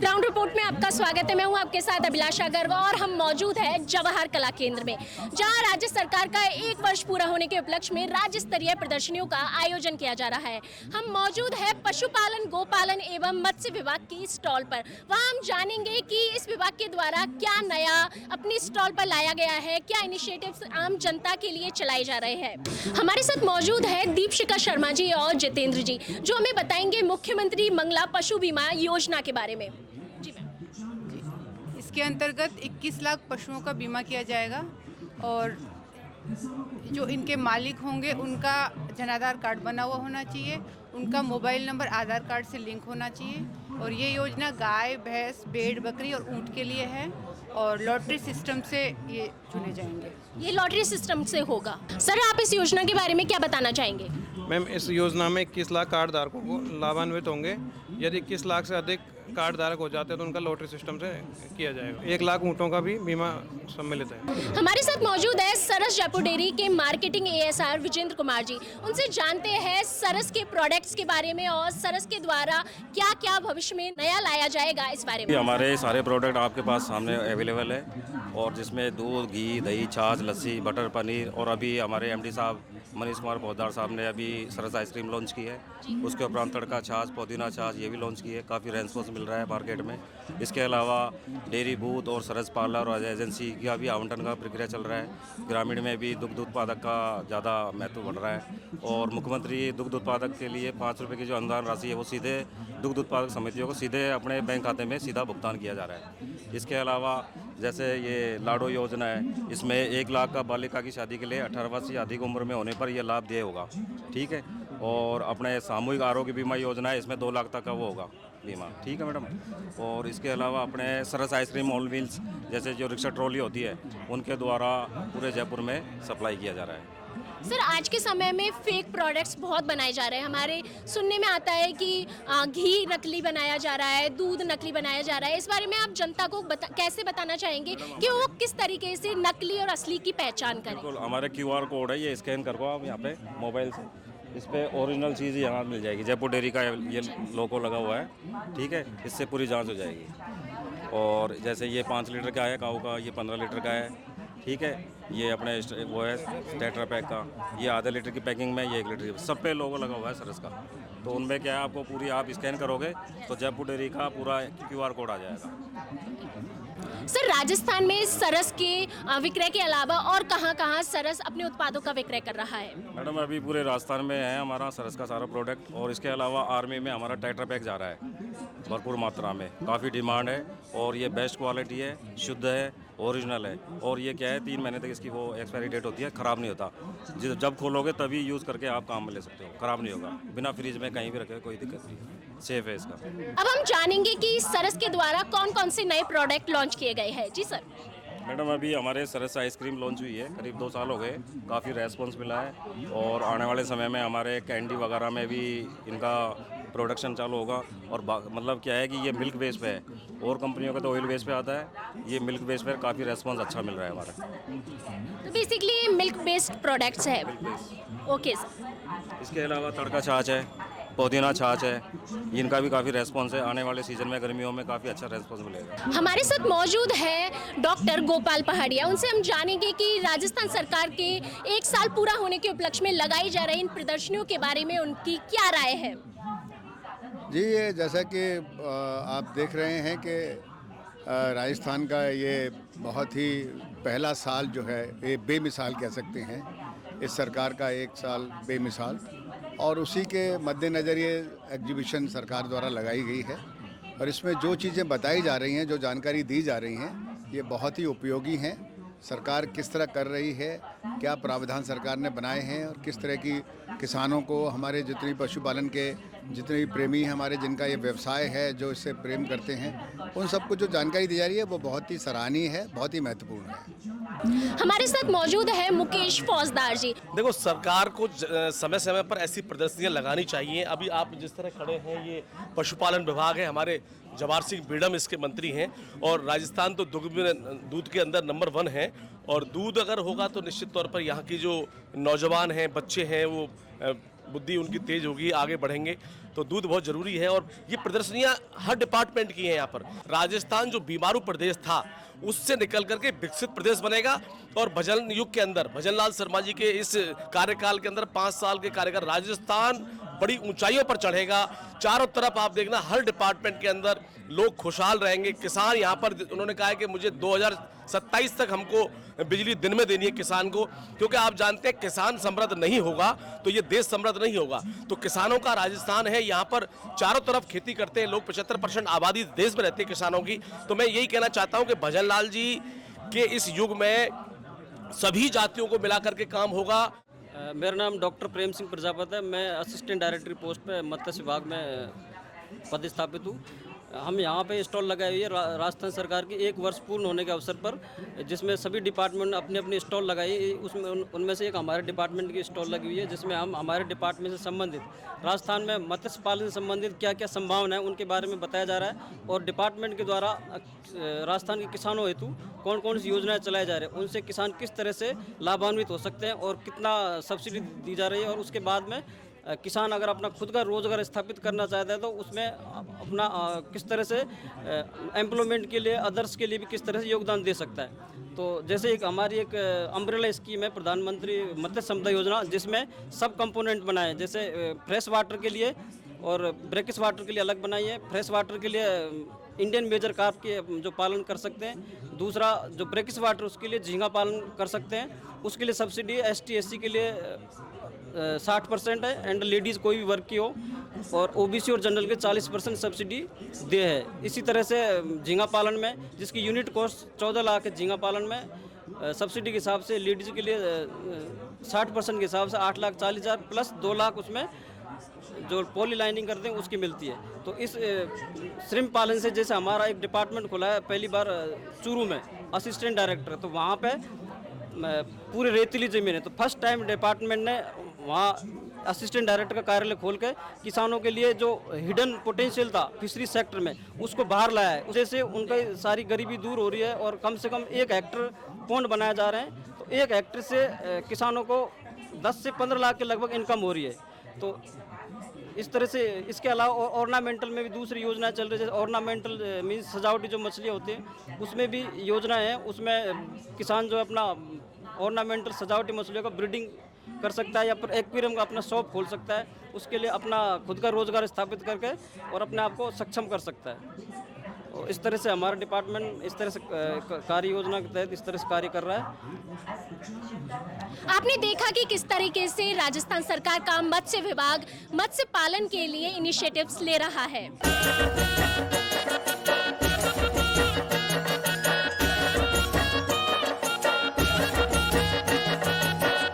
Ground report में आपका स्वागत है। मैं हूं आपके साथ अभिलाषा गर्ग और हम मौजूद हैं जवाहर कला केंद्र में, जहां राज्य सरकार का 1 वर्ष पूरा होने के उपलक्ष्य में राज्य स्तरीय प्रदर्शनियों का आयोजन किया जा रहा है। हम मौजूद हैं पशुपालन, गोपालन एवं मत्स्य विभाग की स्टॉल पर। वहां हम जानेंगे कि इस विभाग के द्वारा क्या नया अपनी स्टॉल पर लाया गया है, क्या इनिशिएटिव्स आम जनता के लिए चलाए जा रहे हैं। हमारे साथ मौजूद है दीपशिखा शर्मा जी और जितेंद्र जी, जो हमें बताएंगे मुख्यमंत्री मंगला पशु बीमा योजना के बारे में। जी मैम। इसके अंतर्गत 21 लाख पशुओं का बीमा किया जाएगा और जो इनके मालिक होंगे उनका जनाधार कार्ड बना हुआ होना चाहिए, उनका मोबाइल नंबर आधार कार्ड से लिंक होना चाहिए। और ये योजना गाय, भैंस, भेड़, बकरी और ऊंट के लिए है और लॉटरी सिस्टम से ये चुने जाएंगे। ये लॉटरी सिस्टम से होगा। सर, आप इस योजना के बारे में क्या बताना चाहेंगे? मैम, इस योजना में 21 लाख कार्ड धारकों को लाभान्वित होंगे। यदि 21 लाख से अधिक कार्ड धारक हो जाते हैं तो उनका लॉटरी सिस्टम से किया जाएगा। 1 लाख ऊँटों का भी बीमा सम्मिलित है। हमारे साथ मौजूद है सरस जयपुर डेयरी के मार्केटिंग ASR विजेंद्र कुमार जी। उनसे जानते हैं सरस के प्रोडक्ट्स के बारे में और सरस के द्वारा क्या क्या भविष्य में नया लाया जाएगा इस बारे में। हमारे सारे प्रोडक्ट आपके पास सामने अवेलेबल है और जिसमें दूध, घी, दही, छाछ, लस्सी, बटर, पनीर और अभी हमारे MD साहब मनीष कुमार पोद्दार साहब ने अभी सरस आइसक्रीम लॉन्च की है। उसके उपरांत तड़का छाछ, पुदीना छाछ ये भी लॉन्च की है। काफ़ी रेस्पॉन्स मिल रहा है मार्केट में। इसके अलावा डेयरी बूथ और सरस पार्लर और एजेंसी का भी आवंटन का प्रक्रिया चल रहा है। ग्रामीण में भी दुग्ध उत्पादक का ज़्यादा महत्व बढ़ रहा है और मुख्यमंत्री दुग्ध उत्पादक के लिए 5 रुपये की जो अनुदान राशि है वो सीधे दुग्ध उत्पादक समितियों को सीधे अपने बैंक खाते में सीधा भुगतान किया जा रहा है। इसके अलावा जैसे ये लाडो योजना है, इसमें 1 लाख का बालिका की शादी के लिए 18 वर्ष से अधिक उम्र में होने पर यह लाभ दिया होगा। ठीक है। और अपने सामूहिक आरोग्य बीमा योजना है, इसमें 2 लाख तक का वो होगा बीमा। ठीक है मैडम। और इसके अलावा अपने सरस आइसक्रीम ऑन व्हील्स जैसे जो रिक्शा ट्रॉली होती है उनके द्वारा पूरे जयपुर में सप्लाई किया जा रहा है। सर, आज के समय में फेक प्रोडक्ट्स बहुत बनाए जा रहे हैं। हमारे सुनने में आता है कि घी नकली बनाया जा रहा है, दूध नकली बनाया जा रहा है। इस बारे में आप जनता को कैसे बताना चाहेंगे कि वो किस तरीके से नकली और असली की पहचान करें? बिल्कुल, हमारे QR कोड है, ये स्कैन करो आप यहाँ पे मोबाइल से। इस पे ओरिजिनल चीज़ यहाँ मिल जाएगी। जयपुर डेयरी का ये लोगो लगा हुआ है। ठीक है। इससे पूरी जाँच हो जाएगी। और जैसे ये 5 लीटर का है काऊ का, ये 15 लीटर का है। ठीक है। ये अपने वो है टेट्रा पैक का, ये आधे लीटर की पैकिंग में, ये 1 लीटर की, सब पे लोगो लगा हुआ है सरस का। तो उनमें क्या है, आपको पूरी आप स्कैन करोगे तो जयपुर डेयरी का पूरा QR कोड आ जाएगा। सर, राजस्थान में सरस के विक्रय के अलावा और कहां-कहां सरस अपने उत्पादों का विक्रय कर रहा है? मैडम, अभी पूरे राजस्थान में है हमारा सरस का सारा प्रोडक्ट और इसके अलावा आर्मी में हमारा टेट्रा पैक जा रहा है भरपूर मात्रा में। काफ़ी डिमांड है और ये बेस्ट क्वालिटी है, शुद्ध है, ओरिजिनल है। और ये क्या है, 3 महीने तक इसकी वो एक्सपायरी डेट होती है, ख़राब नहीं होता। जब खोलोगे तभी यूज़ करके आप काम में ले सकते हो, ख़राब नहीं होगा। बिना फ्रिज में कहीं भी रखे कोई दिक्कत नहीं, सेफ है इसका। अब हम जानेंगे कि सरस के द्वारा कौन कौन से नए प्रोडक्ट लॉन्च किए गए हैं। जी सर। मैडम, अभी हमारे सरस आइसक्रीम लॉन्च हुई है, करीब 2 साल हो गए। काफ़ी रेस्पॉन्स मिला है और आने वाले समय में हमारे कैंडी वगैरह में भी इनका प्रोडक्शन चालू होगा। और मतलब क्या है कि ये मिल्क बेस पे है और कंपनियों का तो ऑयल बेस पे आता है, ये मिल्क बेस पे काफ़ी रेस्पॉन्स अच्छा मिल रहा है हमारा। तो बेसिकली मिल्क बेस्ड प्रोडक्ट्स है। Okay sir. इसके अलावा तड़का छाछ है, पुदीना छाछ है, इनका भी काफ़ी रेस्पॉन्स है। आने वाले सीजन में गर्मियों में काफ़ी अच्छा रेस्पॉन्स मिलेगा। हमारे साथ मौजूद है डॉक्टर गोपाल पहाड़िया। उनसे हम जानेंगे कि राजस्थान सरकार के 1 साल पूरा होने के उपलक्ष्य में लगाई जा रही इन प्रदर्शनियों के बारे में उनकी क्या राय है? जी, ये जैसा कि आप देख रहे हैं कि राजस्थान का ये बहुत ही पहला साल जो है ये बेमिसाल कह सकते हैं। इस सरकार का 1 साल बेमिसाल और उसी के मद्देनज़र ये एग्जीबिशन सरकार द्वारा लगाई गई है और इसमें जो चीज़ें बताई जा रही हैं, जो जानकारी दी जा रही हैं, ये बहुत ही उपयोगी हैं। सरकार किस तरह कर रही है, क्या प्रावधान सरकार ने बनाए हैं और किस तरह की किसानों को, हमारे जितनी पशुपालन के जितने भी प्रेमी हैं हमारे, जिनका ये व्यवसाय है, जो इससे प्रेम करते हैं, उन सबको जो जानकारी दी जा रही है वो बहुत ही सराहनीय है, बहुत ही महत्वपूर्ण है। हमारे साथ मौजूद है मुकेश फौजदार जी। देखो, सरकार को समय समय पर ऐसी प्रदर्शनियां लगानी चाहिए। अभी आप जिस तरह खड़े हैं, ये पशुपालन विभाग है, हमारे जवाहर सिंह बेडम इसके मंत्री हैं और राजस्थान तो दूध के अंदर नंबर 1 है। और दूध अगर होगा तो निश्चित तौर पर यहाँ की जो नौजवान हैं, बच्चे हैं, वो बुद्धि उनकी तेज होगी, आगे बढ़ेंगे। तो दूध बहुत जरूरी है। और ये प्रदर्शनियां हर डिपार्टमेंट की हैं यहाँ पर। राजस्थान जो बीमारू प्रदेश था उससे निकल करके विकसित प्रदेश बनेगा। और भजन युग के अंदर, भजन लाल शर्मा जी के इस कार्यकाल के अंदर 5 साल के कार्यकाल, राजस्थान बड़ी ऊंचाइयों पर चढ़ेगा। चारों तरफ आप देखना हर डिपार्टमेंट के अंदर लोग खुशहाल रहेंगे। किसान यहाँ पर, उन्होंने कहा है कि मुझे 2027 तक हमको बिजली दिन में देनी है किसान को, क्योंकि आप जानते हैं किसान समृद्ध नहीं होगा तो ये देश समृद्ध नहीं होगा। तो किसानों का राजस्थान है, यहाँ पर चारों तरफ खेती करते हैं लोग, 75% आबादी देश में रहती है किसानों की। तो मैं यही कहना चाहता हूँ कि भजन लाल जी के इस युग में सभी जातियों को मिला करके काम होगा। मेरा नाम डॉक्टर प्रेम सिंह प्रजापति है। मैं असिस्टेंट डायरेक्टर पोस्ट पे मत्स्य विभाग में पदस्थापित हूँ। हम यहाँ पे स्टॉल लगाए हुए हैं राजस्थान सरकार की 1 वर्ष पूर्ण होने के अवसर पर, जिसमें सभी डिपार्टमेंट ने अपनी अपनी स्टॉल लगाई। उसमें उनमें से एक हमारे डिपार्टमेंट की स्टॉल लगी हुई है, जिसमें हम हमारे डिपार्टमेंट से संबंधित राजस्थान में मत्स्य पालन से संबंधित क्या क्या संभावना है उनके बारे में बताया जा रहा है। और डिपार्टमेंट के द्वारा राजस्थान के किसानों हेतु कौन कौन सी योजनाएं चलाई जा रही है, उनसे किसान किस तरह से लाभान्वित हो सकते हैं और कितना सब्सिडी दी जा रही है। और उसके बाद में किसान अगर अपना खुद का रोजगार स्थापित करना चाहता है तो उसमें अपना किस तरह से एम्प्लॉयमेंट के लिए, अदर्स के लिए भी किस तरह से योगदान दे सकता है। तो जैसे एक हमारी एक अम्ब्रेला स्कीम है प्रधानमंत्री मत्स्य संपदा योजना, जिसमें सब कंपोनेंट बनाए, जैसे फ्रेश वाटर के लिए और ब्रैकिश वाटर के लिए अलग बनाई है। फ्रेश वाटर के लिए इंडियन मेजर कार्प के जो पालन कर सकते हैं, दूसरा जो ब्रैकिश वाटर उसके लिए झींगा पालन कर सकते हैं, उसके लिए सब्सिडी ST SC के लिए 60% है, एंड लेडीज़ कोई भी वर्क की हो, और OBC और जनरल के 40% सब्सिडी दे है। इसी तरह से झींगा पालन में, जिसकी यूनिट कॉस्ट 14 लाख है, झींगा पालन में सब्सिडी के हिसाब से लेडीज़ के लिए 60% के हिसाब से 8,40,000 प्लस 2 लाख उसमें जो पॉली लाइनिंग करते हैं उसकी मिलती है। तो इस श्रिम्प पालन से, जैसे हमारा एक डिपार्टमेंट खुला है पहली बार चूरू में, असिस्टेंट डायरेक्टर, तो वहाँ पे पूरे रेतीली ज़मीन है, तो फर्स्ट टाइम डिपार्टमेंट ने वहाँ असिस्टेंट डायरेक्टर का कार्यालय खोल के किसानों के लिए जो हिडन पोटेंशियल था फिशरी सेक्टर में उसको बाहर लाया है। उससे उनका सारी गरीबी दूर हो रही है और कम से कम 1 हेक्टर पौंड बनाए जा रहे हैं। तो 1 हेक्टर से किसानों को 10 से 15 लाख के लगभग इनकम हो रही है। तो इस तरह से, इसके अलावा ऑर्नामेंटल में भी दूसरी योजना चल रही है, जैसे ऑर्नामेंटल मीन्स सजावटी जो मछलियाँ होती हैं उसमें भी योजना है। उसमें किसान जो अपना ऑर्नामेंटल सजावटी मछलियों का ब्रीडिंग कर सकता है या फिर एक्वेरियम का अपना शॉप खोल सकता है, उसके लिए अपना खुद का रोजगार स्थापित करके और अपने आप को सक्षम कर सकता है। और इस तरह से हमारा डिपार्टमेंट इस तरह से कार्य योजना के तहत इस तरह से कार्य कर रहा है। आपने देखा कि किस तरीके से राजस्थान सरकार का मत्स्य विभाग मत्स्य पालन के लिए इनिशिएटिव्स ले रहा है।